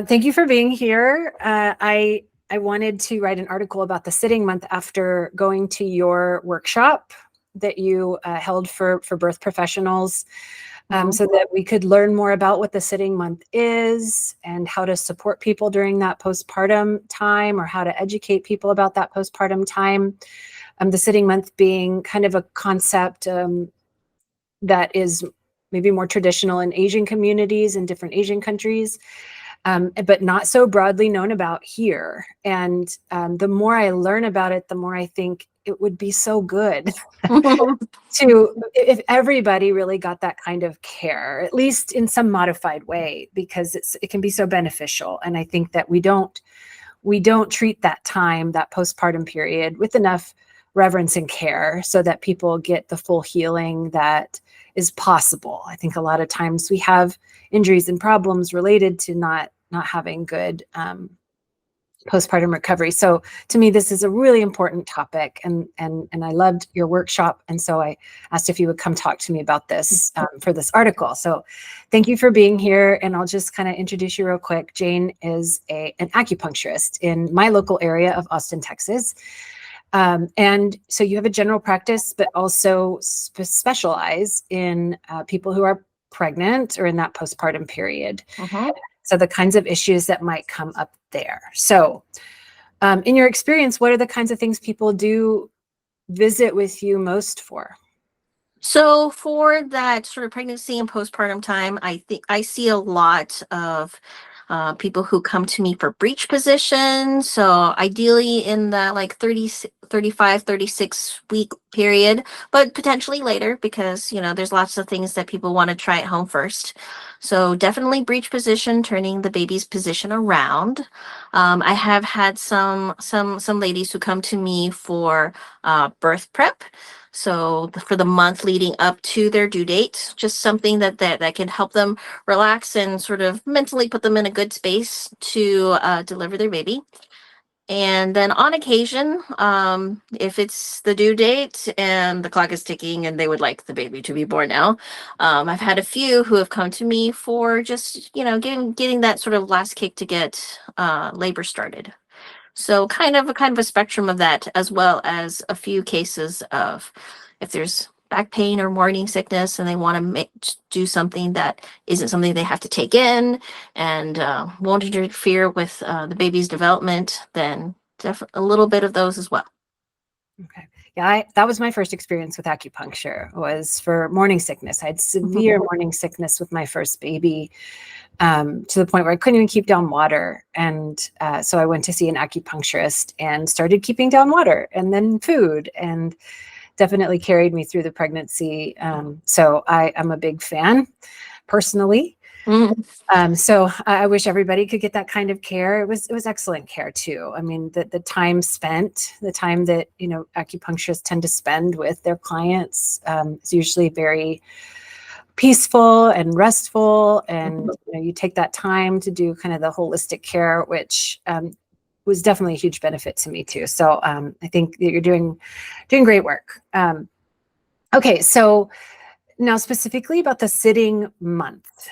Thank you for being here. I wanted to write an article about the sitting month after going to your workshop that you held for birth professionals, so that we could learn more about what the sitting month is and how to support people during that postpartum time, or how to educate people about that postpartum time. The sitting month being kind of a concept that is maybe more traditional in Asian communities in different Asian countries, but not so broadly known about here. And the more I learn about it, the more I think it would be so good if everybody really got that kind of care, at least in some modified way, because it can be so beneficial. And I think that we don't treat that time, that postpartum period, with enough reverence and care so that people get the full healing that is possible. I think a lot of times we have injuries and problems related to not having good postpartum recovery. So to me, this is a really important topic, and I loved your workshop. And so I asked if you would come talk to me about this for this article. So thank you for being here. And I'll just kind of introduce you real quick. Jane is an acupuncturist in my local area of Austin, Texas. And so you have a general practice, but also specialize in people who are pregnant or in that postpartum period. So the kinds of issues that might come up there. So in your experience, what are the kinds of things people do visit with you most for? So for that sort of pregnancy and postpartum time, I think I see a lot of people who come to me for breech position. So ideally in that like 30, 35, 36 week period, but potentially later because, there's lots of things that people want to try at home first. So definitely breech position, turning the baby's position around. I have had some ladies who come to me for birth prep. So for the month leading up to their due date, just something that can help them relax and sort of mentally put them in a good space to deliver their baby. And then on occasion, if it's the due date and the clock is ticking and they would like the baby to be born now, I've had a few who have come to me for just, getting that sort of last kick to get labor started. So kind of a spectrum of that, as well as a few cases of if there's back pain or morning sickness and they want to do something that isn't something they have to take in and won't interfere with the baby's development, then a little bit of those as well. Okay. Yeah, that was my first experience with acupuncture, was for morning sickness. I had severe morning sickness with my first baby, to the point where I couldn't even keep down water. And so I went to see an acupuncturist and started keeping down water and then food, and definitely carried me through the pregnancy. So I'm a big fan personally. So I wish everybody could get that kind of care. It was excellent care too. I mean, the time spent, the time that, acupuncturists tend to spend with their clients, is usually very peaceful and restful. And you take that time to do kind of the holistic care, which was definitely a huge benefit to me too. So I think that you're doing great work. Okay, so now specifically about the sitting month.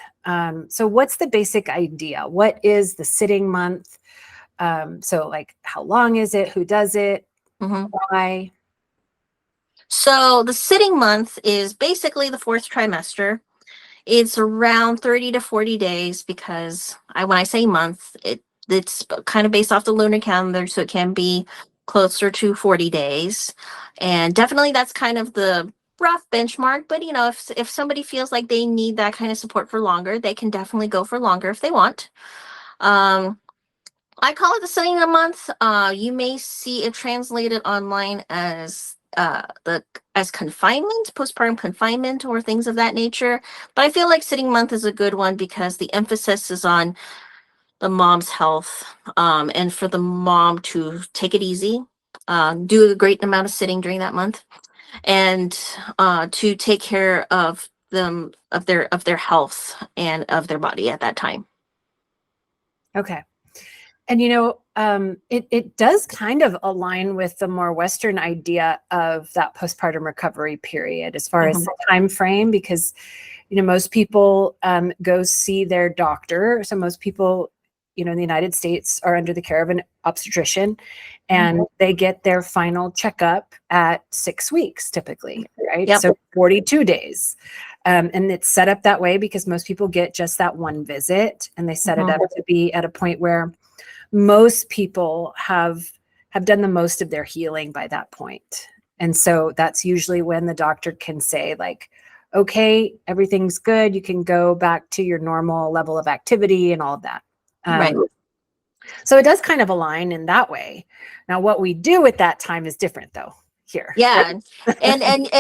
So what's the basic idea? What is the sitting month? So like, how long is it? Who does it? Why? So the sitting month is basically the fourth trimester. It's around 30 to 40 days because when I say month, it's kind of based off the lunar calendar, so it can be closer to 40 days. And definitely that's kind of the rough benchmark. But, if somebody feels like they need that kind of support for longer, they can definitely go for longer if they want. I call it the sitting month. You may see it translated online as confinement, postpartum confinement, or things of that nature. But I feel like sitting month is a good one because the emphasis is on the mom's health, and for the mom to take it easy, do a great amount of sitting during that month, and to take care of them, of their health and of their body at that time. Okay. And, it does kind of align with the more Western idea of that postpartum recovery period as far as the time frame, because, most people go see their doctor. So most people in the United States are under the care of an obstetrician, and they get their final checkup at 6 weeks typically, right? Yep. So 42 days. And it's set up that way because most people get just that one visit, and they set it up to be at a point where most people have done the most of their healing by that point. And so that's usually when the doctor can say, like, okay, everything's good. You can go back to your normal level of activity and all of that. Right. So it does kind of align in that way. Now, what we do at that time is different, though. Here. Yeah. And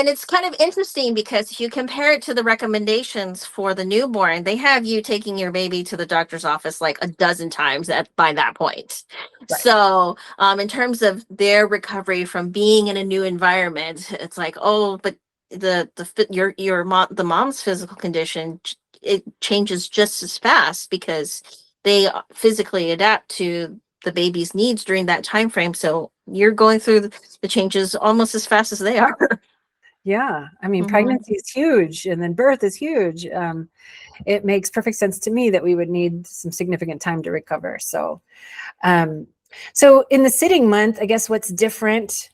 it's kind of interesting because if you compare it to the recommendations for the newborn, they have you taking your baby to the doctor's office like a dozen times by that point. Right. So in terms of their recovery from being in a new environment, it's like, oh, but the mom's physical condition, it changes just as fast because they physically adapt to the baby's needs during that time frame. So you're going through the changes almost as fast as they are. Yeah. I mean, pregnancy is huge, and then birth is huge. It makes perfect sense to me that we would need some significant time to recover. So in the sitting month, I guess what's different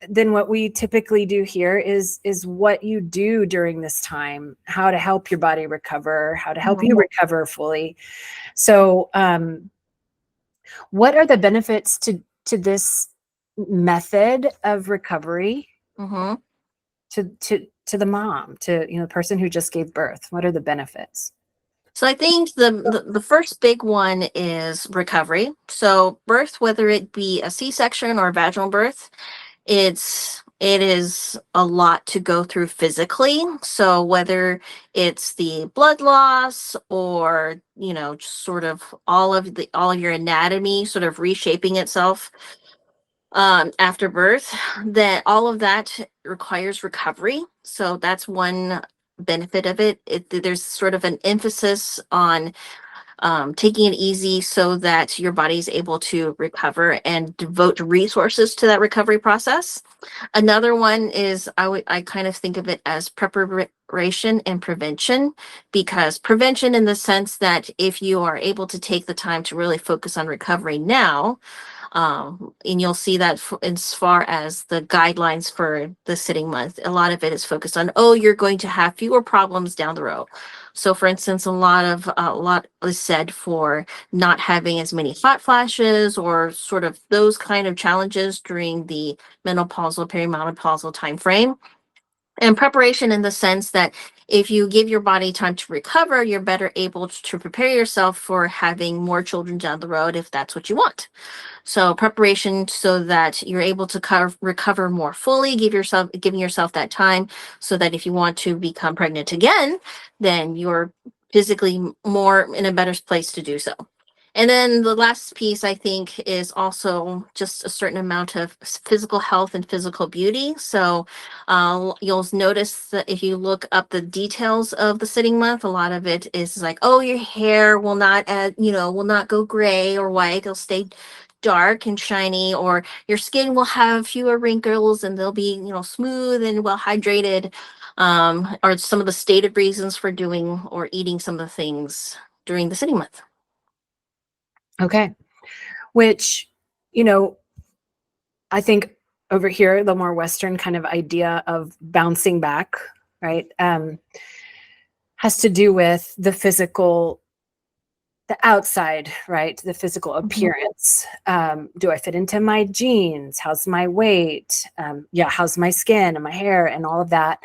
than what we typically do here is what you do during this time, how to help your body recover, how to help you recover fully. So what are the benefits to this method of recovery to the mom, to the person who just gave birth? What are the benefits? So I think the first big one is recovery. So birth, whether it be a C-section or a vaginal birth, it is a lot to go through physically. So whether it's the blood loss or just sort of all of your anatomy sort of reshaping itself after birth, that all of that requires recovery. So that's one benefit of it. There's sort of an emphasis on taking it easy so that your body is able to recover and devote resources to that recovery process. Another one is I kind of think of it as preparation and prevention, because prevention in the sense that if you are able to take the time to really focus on recovery now, and you'll see that as far as the guidelines for the sitting month, a lot of it is focused on, oh, you're going to have fewer problems down the road. So for instance, a lot is said for not having as many hot flashes or sort of those kind of challenges during the menopausal, perimenopausal time frame. And preparation in the sense that if you give your body time to recover, you're better able to prepare yourself for having more children down the road if that's what you want. So preparation so that you're able to recover more fully, giving yourself that time so that if you want to become pregnant again, then you're physically more in a better place to do so. And then the last piece, I think, is also just a certain amount of physical health and physical beauty. So you'll notice that if you look up the details of the sitting month, a lot of it is like, oh, your hair will not go gray or white. It'll stay dark and shiny, or your skin will have fewer wrinkles and they'll be, smooth and well hydrated, are some of the stated reasons for doing or eating some of the things during the sitting month. Okay. Which, I think over here, the more Western kind of idea of bouncing back, right, has to do with the physical, the outside, right, the physical appearance. Do I fit into my jeans? How's my weight? How's my skin and my hair and all of that?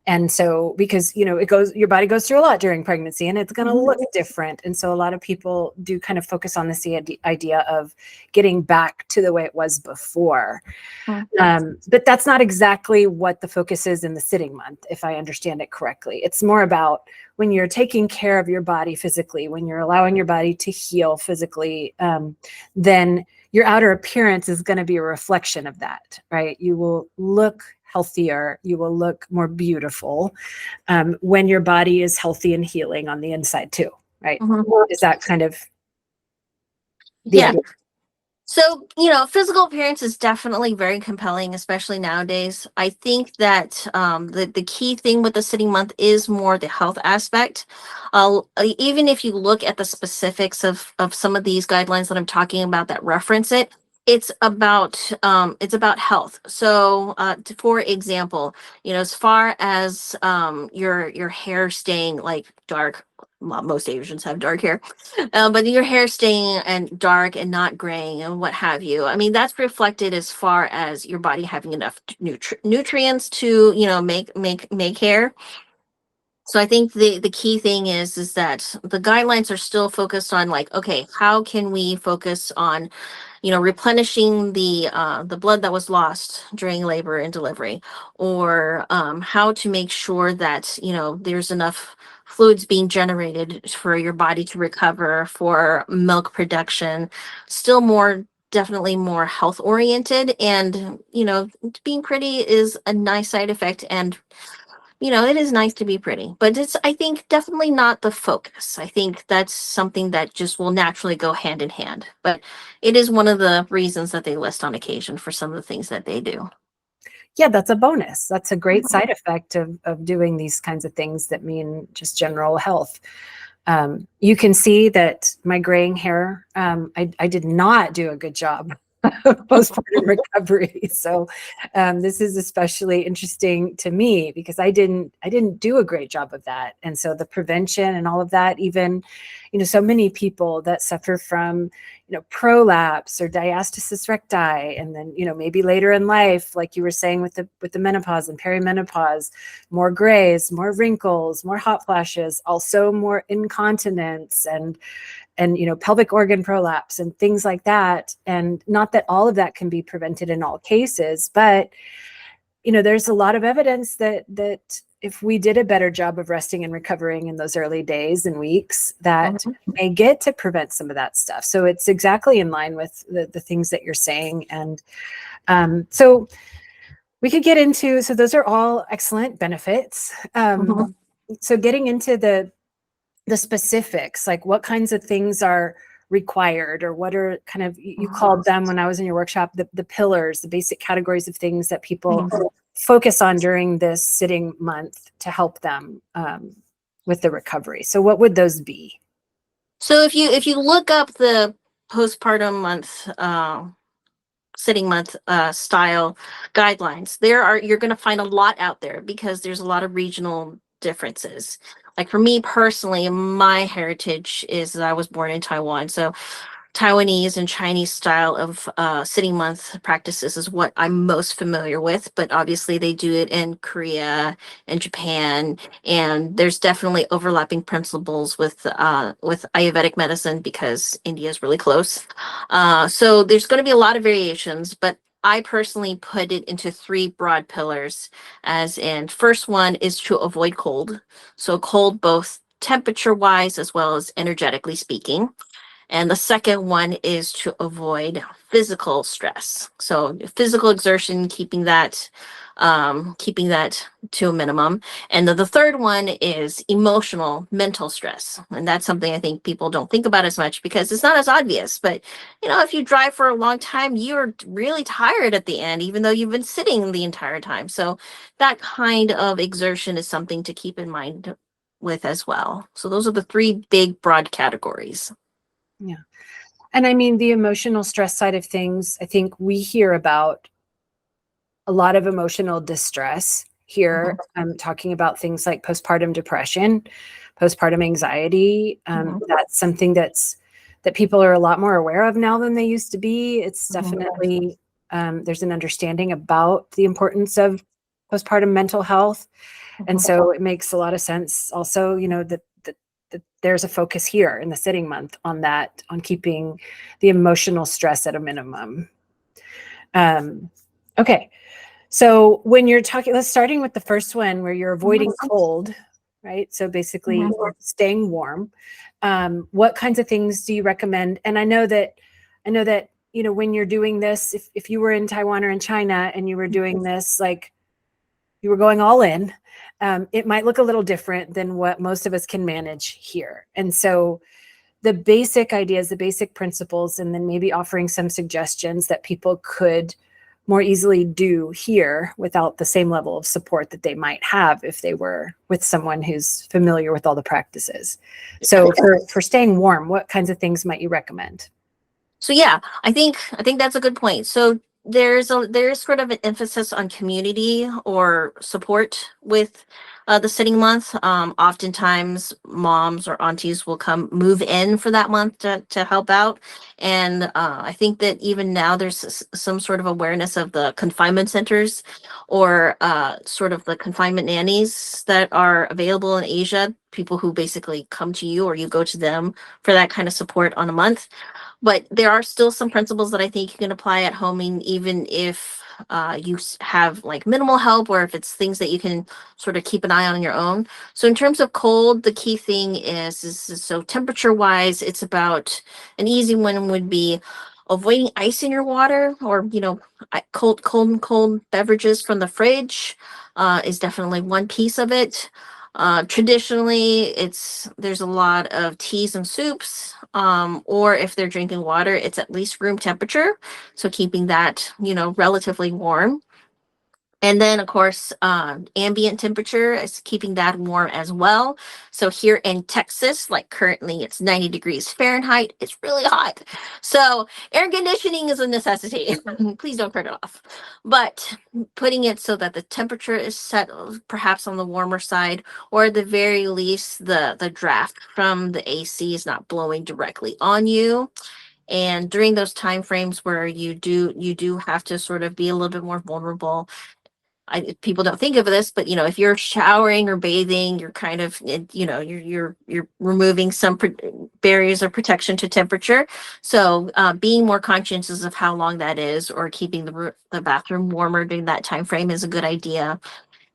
And so, because, your body goes through a lot during pregnancy and it's going to look different. And so a lot of people do kind of focus on this idea of getting back to the way it was before. But that's not exactly what the focus is in the sitting month, if I understand it correctly. It's more about when you're taking care of your body physically, when you're allowing your body to heal physically, then your outer appearance is going to be a reflection of that, right? You will look healthier, you will look more beautiful when your body is healthy and healing on the inside too, right? Is that kind of the idea? So, physical appearance is definitely very compelling, especially nowadays. I think that the key thing with the sitting month is more the health aspect. Even if you look at the specifics of some of these guidelines that I'm talking about that reference it, it's about health. So, for example, as far as your hair staying like dark, most Asians have dark hair, but your hair staying and dark and not graying and what have you. I mean, that's reflected as far as your body having enough nutrients to, make hair. So I think the key thing is that the guidelines are still focused on, like, okay, how can we focus on, replenishing the blood that was lost during labor and delivery, or how to make sure that there's enough fluids being generated for your body to recover for milk production. Still more, definitely more health oriented, and being pretty is a nice side effect, and it is nice to be pretty, but it's, I think, definitely not the focus. I think that's something that just will naturally go hand in hand. But it is one of the reasons that they list on occasion for some of the things that they do. Yeah, that's a bonus. That's a great Mhm. side effect of doing these kinds of things that mean just general health. You can see that my graying hair, I did not do a good job of postpartum recovery. So this is especially interesting to me because I didn't do a great job of that. And so the prevention and all of that, even, so many people that suffer from, prolapse or diastasis recti, and then, maybe later in life, like you were saying with the menopause and perimenopause, more grays, more wrinkles, more hot flashes, also more incontinence and pelvic organ prolapse and things like that. And not that all of that can be prevented in all cases, but there's a lot of evidence that if we did a better job of resting and recovering in those early days and weeks, that Mhm. may get to prevent some of that stuff. So it's exactly in line with the things that you're saying. And so we could get into, so those are all excellent benefits. Mhm. So getting into the specifics, like what kinds of things are required, or what are kind of, you called them when I was in your workshop, the pillars, the basic categories of things that people Mhm. focus on during this sitting month to help them with the recovery. So what would those be? So if you look up the postpartum month, sitting month style guidelines, you're going to find a lot out there because there's a lot of regional differences. Like for me personally, my heritage is that I was born in Taiwan, so Taiwanese and Chinese style of sitting month practices is what I'm most familiar with, but obviously they do it in Korea and Japan, and there's definitely overlapping principles with Ayurvedic medicine because India is really close. So there's going to be a lot of variations, but I personally put it into three broad pillars, as in, first one is to avoid cold. So cold both temperature wise as well as energetically speaking. And the second one is to avoid physical stress. So physical exertion, keeping that to a minimum. And the third one is emotional, mental stress. And that's something I think people don't think about as much because it's not as obvious. But if you drive for a long time, you're really tired at the end, even though you've been sitting the entire time. So that kind of exertion is something to keep in mind with as well. So those are the three big broad categories. Yeah. And I mean, the emotional stress side of things, I think we hear about a lot of emotional distress here. Mhm. I'm talking about things like postpartum depression, postpartum anxiety. Mhm. That's something that people are a lot more aware of now than they used to be. It's Mhm. definitely there's an understanding about the importance of postpartum mental health, and Mhm. so it makes a lot of sense. Also, that there's a focus here in the sitting month on that, on keeping the emotional stress at a minimum. Um, okay, so when you're talking, let's starting with the first one where you're avoiding cold, right? So basically Mhm. staying warm. What kinds of things do you recommend? And I know that, when you're doing this, if you were in Taiwan or in China and you were doing this, like you were going all in, it might look a little different than what most of us can manage here. And so the basic ideas, the basic principles, and then maybe offering some suggestions that people could more easily do here without the same level of support that they might have if they were with someone who's familiar with all the practices. So for staying warm, what kinds of things might you recommend? So yeah, I think that's a good point. So there's sort of an emphasis on community or support with the sitting month. Oftentimes, moms or aunties will come move in for that month to help out, and I think that even now there's some sort of awareness of the confinement centers or sort of the confinement nannies that are available in Asia. People who basically come to you or you go to them for that kind of support on a month. But there are still some principles that I think you can apply at home, and even if you have like minimal help, or if it's things that you can sort of keep an eye on your own. So in terms of cold, the key thing is so temperature wise, it's about an easy one would be avoiding ice in your water, or cold beverages from the fridge is definitely one piece of it. Traditionally, there's a lot of teas and soups, or if they're drinking water, it's at least room temperature, so keeping that relatively warm. And then, of course, ambient temperature is keeping that warm as well. So here in Texas, like currently it's 90 degrees Fahrenheit. It's really hot. So air conditioning is a necessity. Please don't turn it off. But putting it so that the temperature is set perhaps on the warmer side, or at the very least, the draft from the AC is not blowing directly on you. And during those time frames where you do have to sort of be a little bit more vulnerable, people don't think of this, but if you're showering or bathing, you're kind of, you're removing some barriers of protection to temperature. So being more conscientious of how long that is, or keeping the bathroom warmer during that time frame is a good idea.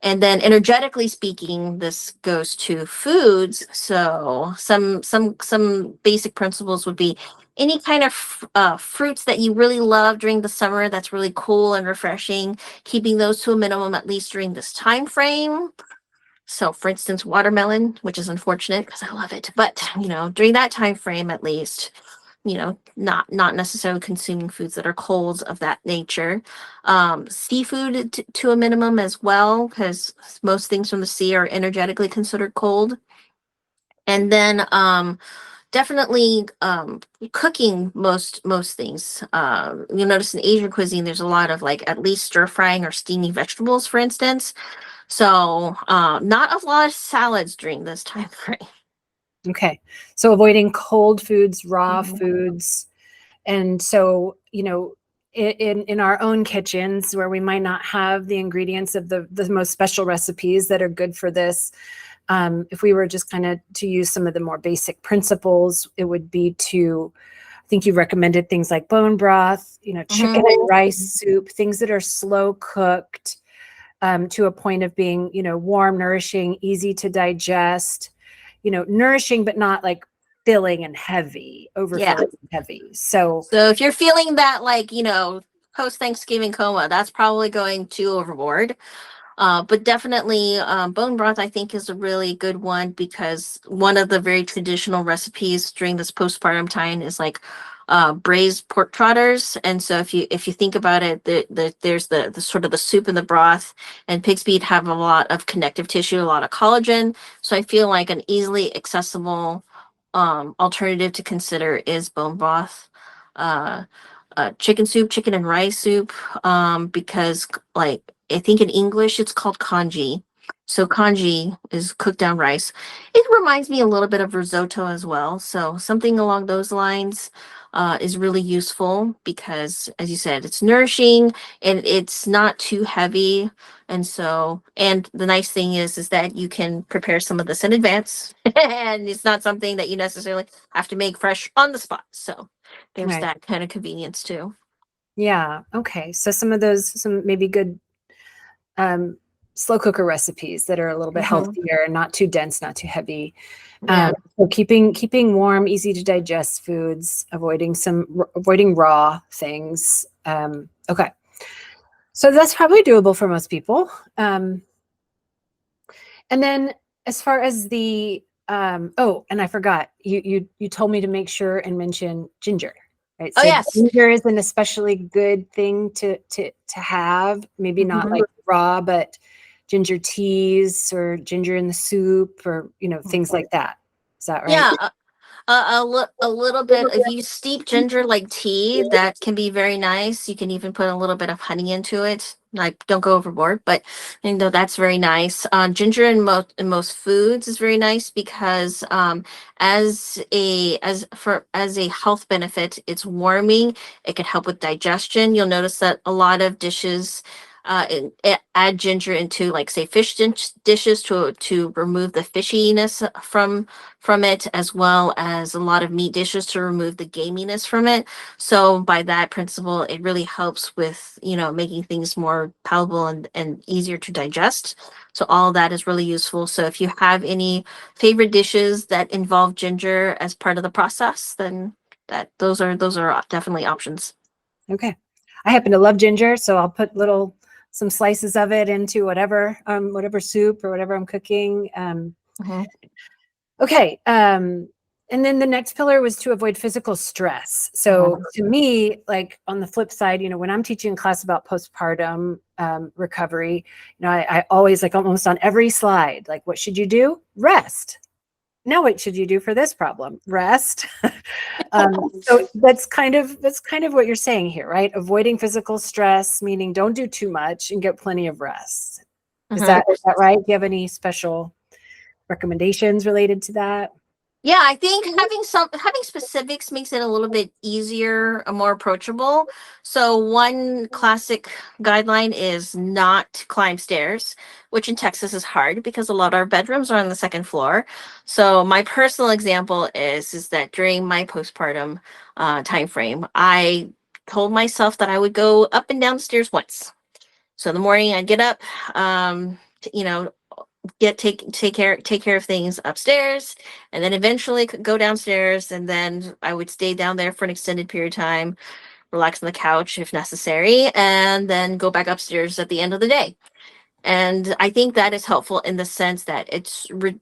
And then energetically speaking, this goes to foods. So some basic principles would be any kind of fruits that you really love during the summer that's really cool and refreshing, keeping those to a minimum at least during this time frame. So for instance, watermelon, which is unfortunate because I love it, but during that time frame at least, not necessarily consuming foods that are cold of that nature. Seafood to a minimum as well, because most things from the sea are energetically considered cold. And then definitely cooking most things. You'll notice in Asian cuisine there's a lot of like at least stir frying or steaming vegetables, for instance. So not a lot of salads during this time frame. Okay. So avoiding cold foods, raw Mhm. foods. And so, in our own kitchens where we might not have the ingredients of the most special recipes that are good for this, if we were just kind of to use some of the more basic principles, it would be to, I think you recommended things like bone broth, chicken and rice soup, things that are slow cooked to a point of being, warm, nourishing, easy to digest, nourishing, but not like filling and heavy, Yeah. overfilling and heavy. So So if you're feeling that, like, post Thanksgiving coma, that's probably going too overboard. But definitely, bone broth, I think, is a really good one, because one of the very traditional recipes during this postpartum time is like braised pork trotters. And so if you think about it, there's the sort of the soup and the broth, and pig's feet have a lot of connective tissue, a lot of collagen. So I feel like an easily accessible alternative to consider is bone broth. Uh, Chicken soup, chicken and rice soup, because like I think in English it's called congee. So congee is cooked down rice. It reminds me a little bit of risotto as well. So something along those lines is really useful, because, as you said, it's nourishing and it's not too heavy. And so, and the nice thing is that you can prepare some of this in advance, and it's not something that you necessarily have to make fresh on the spot. So there's right. that kind of convenience too. Yeah. Okay. So some maybe good slow cooker recipes that are a little bit Mhm. healthier, not too dense, not too heavy. Yeah. So keeping warm, easy to digest foods, avoiding raw things. Okay. So that's probably doable for most people. And then as far as the Oh, and I forgot, you told me to make sure and mention ginger, right? Oh, So yes. ginger is an especially good thing to have, maybe not Mhm. like raw, but ginger teas or ginger in the soup or, things like that. Is that right? Yeah, a little bit. If you steep ginger like tea, that can be very nice. You can even put a little bit of honey into it. Like, don't go overboard, but that's very nice. Ginger in most foods is very nice because as a health benefit, it's warming. It can help with digestion. You'll notice that a lot of dishes add ginger into, like, say, dishes to remove the fishiness from it, as well as a lot of meat dishes to remove the gaminess from it. So by that principle, it really helps with, making things more palatable and easier to digest. So all of that is really useful. So if you have any favorite dishes that involve ginger as part of the process, then those are definitely options. Okay. I happen to love ginger, so I'll put some slices of it into whatever soup or whatever I'm cooking. Mhm. Okay. And then the next pillar was to avoid physical stress. So Mhm. to me, like on the flip side, when I'm teaching class about postpartum recovery, I always, like, almost on every slide, like, what should you do? Rest. Now, what should you do for this problem? Rest. So that's kind of what you're saying here, right? Avoiding physical stress, meaning don't do too much and get plenty of rest. Is Mhm. that right? Do you have any special recommendations related to that? Yeah, I think having specifics makes it a little bit easier and more approachable. So one classic guideline is not to climb stairs, which in Texas is hard because a lot of our bedrooms are on the second floor. So my personal example is that during my postpartum time frame, I told myself that I would go up and down the stairs once. So in the morning I'd get up, take care of things upstairs, and then eventually could go downstairs, and then I would stay down there for an extended period of time, relax on the couch if necessary, and then go back upstairs at the end of the day. And I think that is helpful in the sense that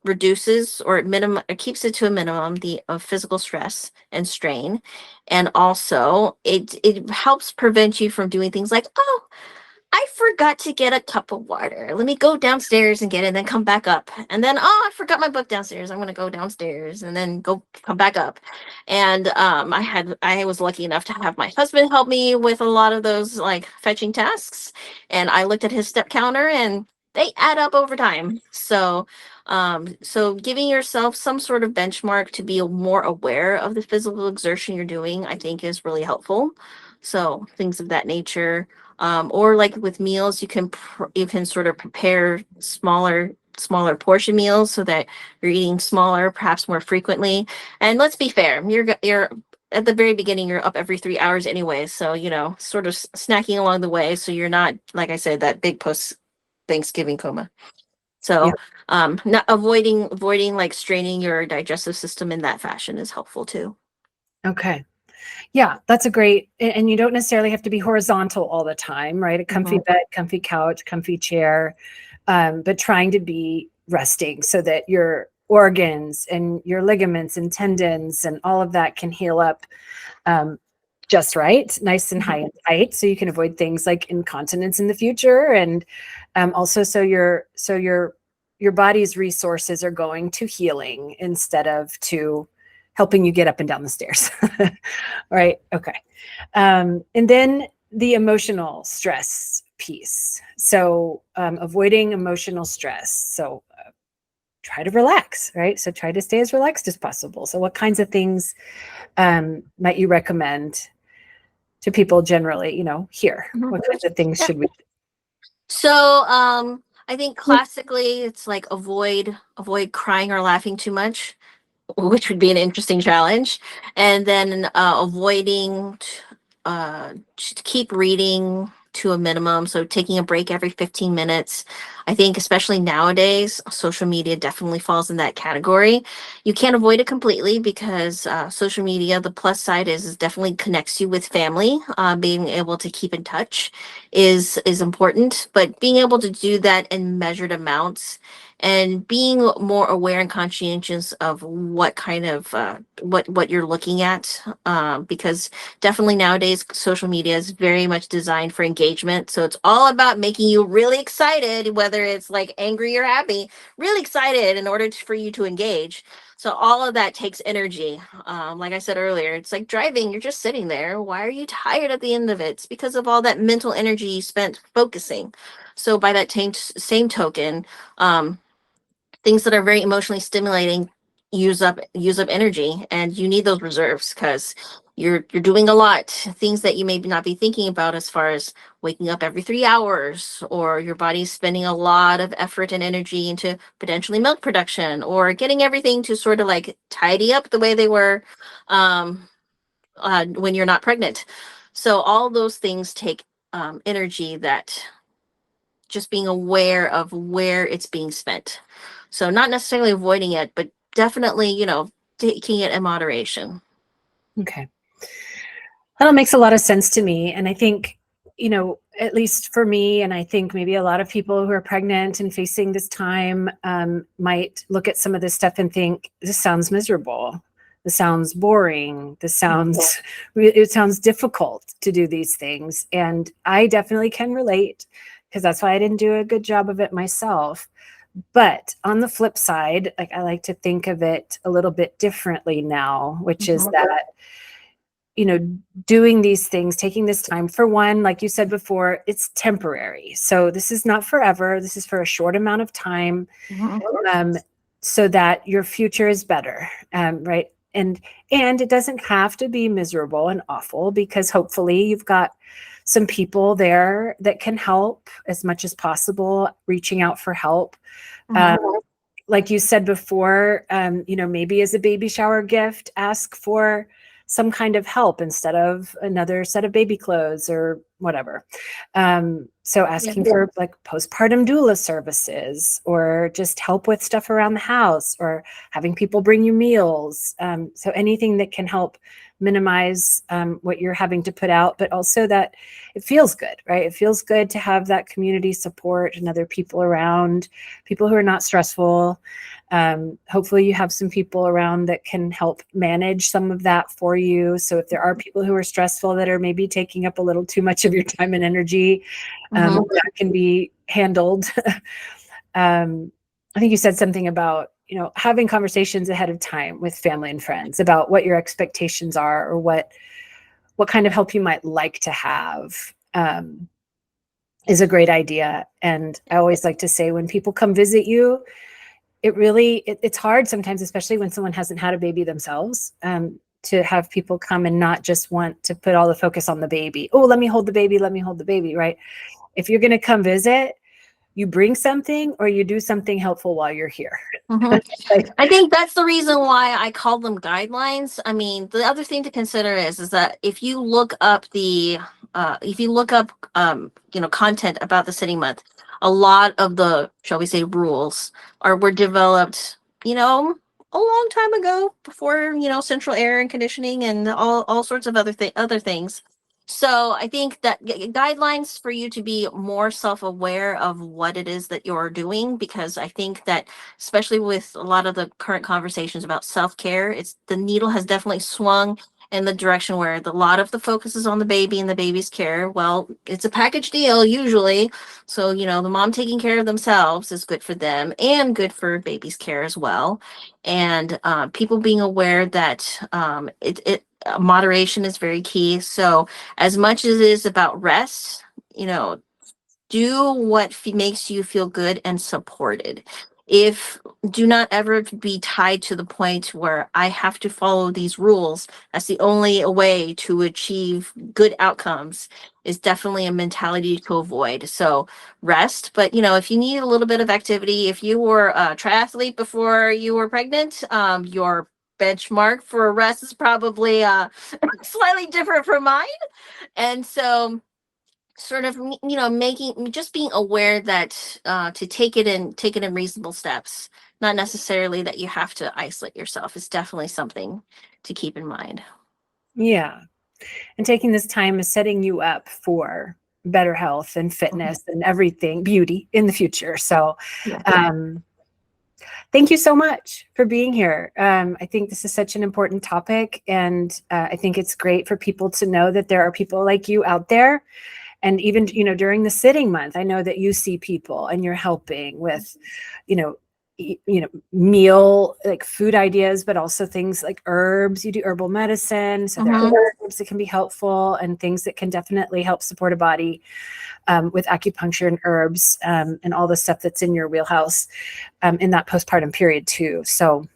reduces, or it keeps it to a minimum, the of physical stress and strain. And also it helps prevent you from doing things like, oh, I forgot to get a cup of water. Let me go downstairs and get it, and then come back up. And then, oh, I forgot my book downstairs. I'm gonna go downstairs and then come back up. And I was lucky enough to have my husband help me with a lot of those, like, fetching tasks. And I looked at his step counter, and they add up over time. So giving yourself some sort of benchmark to be more aware of the physical exertion you're doing, I think, is really helpful. So things of that nature, or like with meals, you can sort of prepare smaller portion meals so that you're eating smaller, perhaps more frequently. And let's be fair, you're at the very beginning, you're up every 3 hours anyway, so sort of snacking along the way, so you're not, like I said, that big post Thanksgiving coma. Yeah. So not avoiding like straining your digestive system in that fashion is helpful too. Okay. Yeah, that's a great, and you don't necessarily have to be horizontal all the time, right? A comfy Mhm. bed, comfy couch, comfy chair, but trying to be resting so that your organs and your ligaments and tendons and all of that can heal up um, just right, nice and high Mhm. and tight, so you can avoid things like incontinence in the future, and also so your body's resources are going to healing instead of to helping you get up and down the stairs. Right. Okay. And then the emotional stress piece. So avoiding emotional stress. So try to relax, right? So try to stay as relaxed as possible. So what kinds of things might you recommend to people generally, here? Mhm. What kinds of things Yeah. should we So I think do? classically it's like avoid crying or laughing too much, which would be an interesting challenge. And then to keep reading to a minimum, so taking a break every 15 minutes. I think especially nowadays, social media definitely falls in that category. You can't avoid it completely because social media, the plus side is definitely connects you with family. Being able to keep in touch is important, but being able to do that in measured amounts and being more aware and conscientious of what kind of what you're looking at, because definitely nowadays social media is very much designed for engagement, so it's all about making you really excited, whether it's like angry or happy, really excited in order for you to engage. So all of that takes energy. Like I said earlier, it's like driving, you're just sitting there, why are you tired at the end of it? It's because of all that mental energy you spent focusing. So by that same token, um, things that are very emotionally stimulating use up energy, and you need those reserves because you're doing a lot, things that you may not be thinking about, as far as waking up every 3 hours, or your body's spending a lot of effort and energy into potentially milk production, or getting everything to sort of like tidy up the way they were um, when you're not pregnant. So all those things take energy, that just being aware of where it's being spent. So not necessarily avoiding it, but definitely, taking it in moderation. Okay. That all makes a lot of sense to me. And I think, at least for me, and I think maybe a lot of people who are pregnant and facing this time might look at some of this stuff and think, this sounds miserable. This sounds boring. It sounds difficult to do these things. And I definitely can relate, because that's why I didn't do a good job of it myself. But on the flip side, like, I like to think of it a little bit differently now, which is that, doing these things, taking this time, for one, like you said before, it's temporary. So this is not forever. This is for a short amount of time, so that your future is better, right? And it doesn't have to be miserable and awful, because hopefully you've got some people there that can help as much as possible, reaching out for help. Like you said before, maybe as a baby shower gift, ask for some kind of help instead of another set of baby clothes or whatever. So asking for like postpartum doula services, or just help with stuff around the house, or having people bring you meals. So anything that can help minimize what you're having to put out, but also that it feels good, right? It feels good to have that community support and other people around, people who are not stressful. Hopefully you have some people around that can help manage some of that for you. So if there are people who are stressful, that are maybe taking up a little too much of your time and energy, that can be handled. I think you said something about, having conversations ahead of time with family and friends about what your expectations are, or what kind of help you might like to have, is a great idea. And I always like to say, when people come visit you, it's hard sometimes, especially when someone hasn't had a baby themselves, to have people come and not just want to put all the focus on the baby. Oh, let me hold the baby, right? If you're going to come visit, you bring something, or you do something helpful while you're here. I think that's the reason why I call them guidelines. I mean, the other thing to consider is that if you look up content about the sitting month, a lot of the, shall we say, rules were developed, a long time ago, before, central air and conditioning and all sorts of other things. So I think that guidelines for you to be more self-aware of what it is that you're doing, because I think that, especially with a lot of the current conversations about self-care, the needle has definitely swung in the direction where a lot of the focus is on the baby and the baby's care. Well, it's a package deal usually. So, the mom taking care of themselves is good for them and good for baby's care as well. And people being aware that moderation is very key. So as much as it is about rest, do what makes you feel good and supported. Do not ever be tied to the point where I have to follow these rules. That's the only way to achieve good outcomes, is definitely a mentality to avoid. So rest, but if you need a little bit of activity, if you were a triathlete before you were pregnant, your benchmark for rest is probably slightly different from mine. And so sort of being aware that to take it in reasonable steps, not necessarily that you have to isolate yourself, is definitely something to keep in mind. Yeah. And taking this time is setting you up for better health and fitness and everything, beauty in the future. So, Yeah. Thank you so much for being here. I think this is such an important topic, and I think it's great for people to know that there are people like you out there. And even, during the sitting month, I know that you see people and you're helping with, meal, like food ideas, but also things like herbs. You do herbal medicine. So there are herbs that can be helpful and things that can definitely help support a body with acupuncture and herbs and all the stuff that's in your wheelhouse in that postpartum period too. So,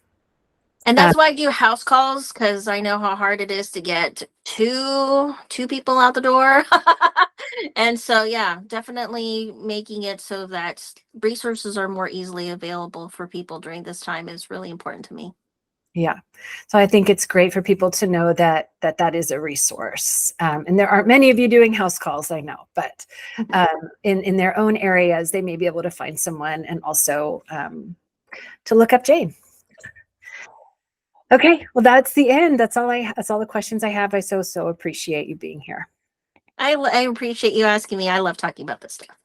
And that's why I do house calls, because I know how hard it is to get two people out the door. And so, yeah, definitely making it so that resources are more easily available for people during this time is really important to me. yeah. So I think it's great for people to know that is a resource. And there aren't many of you doing house calls, I know, but in their own areas, they may be able to find someone, and also to look up Jane. Okay, well, that's the end. That's all the questions I have. I so appreciate you being here. I appreciate you asking me. I love talking about this stuff.